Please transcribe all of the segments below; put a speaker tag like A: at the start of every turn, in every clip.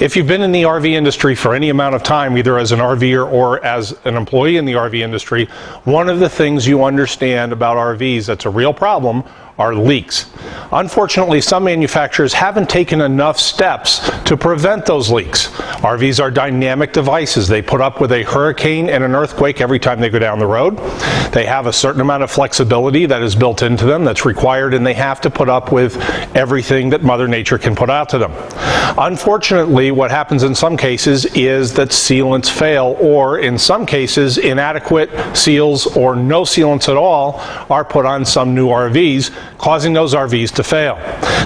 A: If you've been in the RV industry for any amount of time, either as an RVer or as an employee in the RV industry, one of the things you understand about RVs that's a real problem are leaks. Unfortunately, some manufacturers haven't taken enough steps to prevent those leaks. RVs are dynamic devices. They put up with a hurricane and an earthquake every time they go down the road. They have a certain amount of flexibility that is built into them that's required, and they have to put up with everything that Mother Nature can put out to them. Unfortunately, what happens in some cases is that sealants fail, or in some cases, inadequate seals or no sealants at all are put on some new RVs, causing those RVs to fail.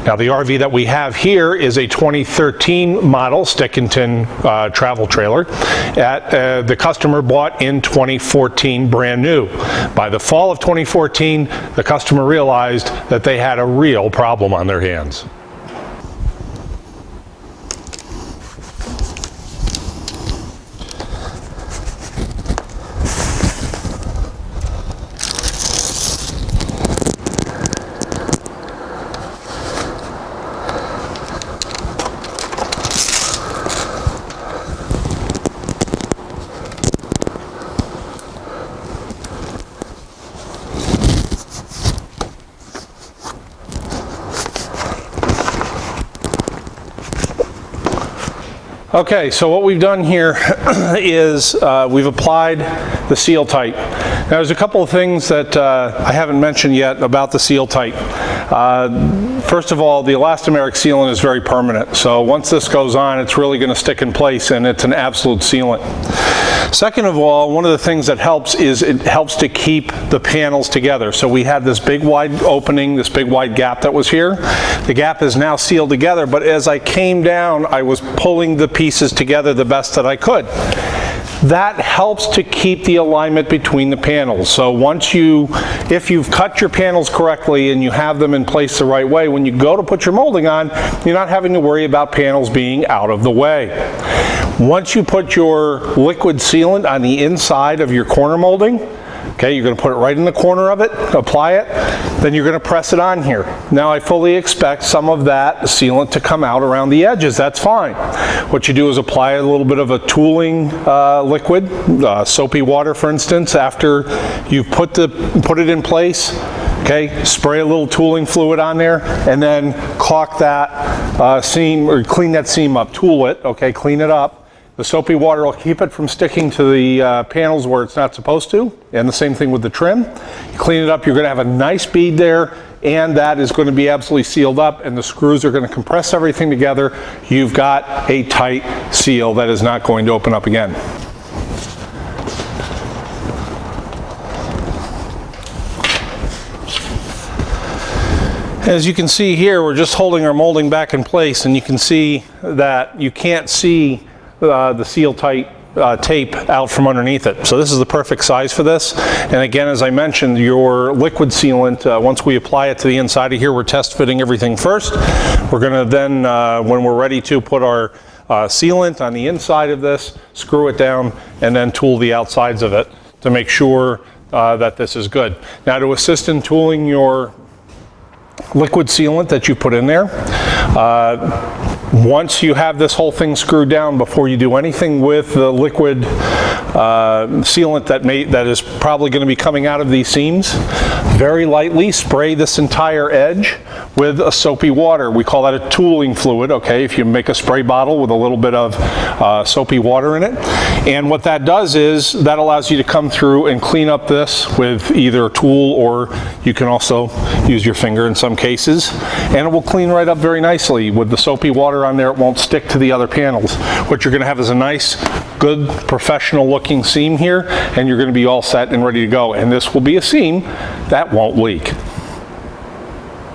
A: Now, the RV that we have here is a 2013 model stick-and-tin travel trailer that the customer bought in 2014 brand new. By the fall of 2014, the customer realized that they had a real problem on their hands. Okay, so what we've done here is we've applied the Seal-Tite. Now, there's a couple of things that I haven't mentioned yet about the Seal-Tite. First of all, the elastomeric sealant is very permanent, so once this goes on, it's really going to stick in place, and it's an absolute sealant. Second of all, one of the things that helps is it helps to keep the panels together. So we had this big wide opening, this big wide gap that was here. The gap is now sealed together, but as I came down, I was pulling the pieces together the best that I could. That helps to keep the alignment between the panels. So if you've cut your panels correctly and you have them in place the right way, when you go to put your molding on, you're not having to worry about panels being out of the way. Once you put your liquid sealant on the inside of your corner molding, okay, you're going to put it right in the corner of it, apply it, then you're going to press it on here. Now, I fully expect some of that sealant to come out around the edges. That's fine. What you do is apply a little bit of a tooling liquid, soapy water, for instance, after you've put it in place. Okay, spray a little tooling fluid on there, and then caulk that seam, or clean that seam up. Tool it, okay, clean it up. The soapy water will keep it from sticking to the panels where it's not supposed to, and the same thing with the trim. You clean it up, you're going to have a nice bead there, and that is going to be absolutely sealed up, and the screws are going to compress everything together. You've got a tight seal that is not going to open up again. As you can see here, we're just holding our molding back in place, and you can see that you can't see the Seal-Tite tape out from underneath it. So this is the perfect size for this. And again, as I mentioned, your liquid sealant, once we apply it to the inside of here, we're test fitting everything first. We're going to then, when we're ready to put our sealant on the inside of this, screw it down, and then tool the outsides of it to make sure that this is good. Now, to assist in tooling your liquid sealant that you put in there, once you have this whole thing screwed down, before you do anything with the liquid sealant that is probably going to be coming out of these seams, very lightly spray this entire edge with a soapy water. We call that a tooling fluid, okay, if you make a spray bottle with a little bit of soapy water in it. And what that does is that allows you to come through and clean up this with either a tool, or you can also use your finger in some cases, and it will clean right up very nicely. With the soapy water on there, it won't stick to the other panels. What you're going to have is a nice, good, professional looking seam here, and you're going to be all set and ready to go. And this will be a seam that won't leak.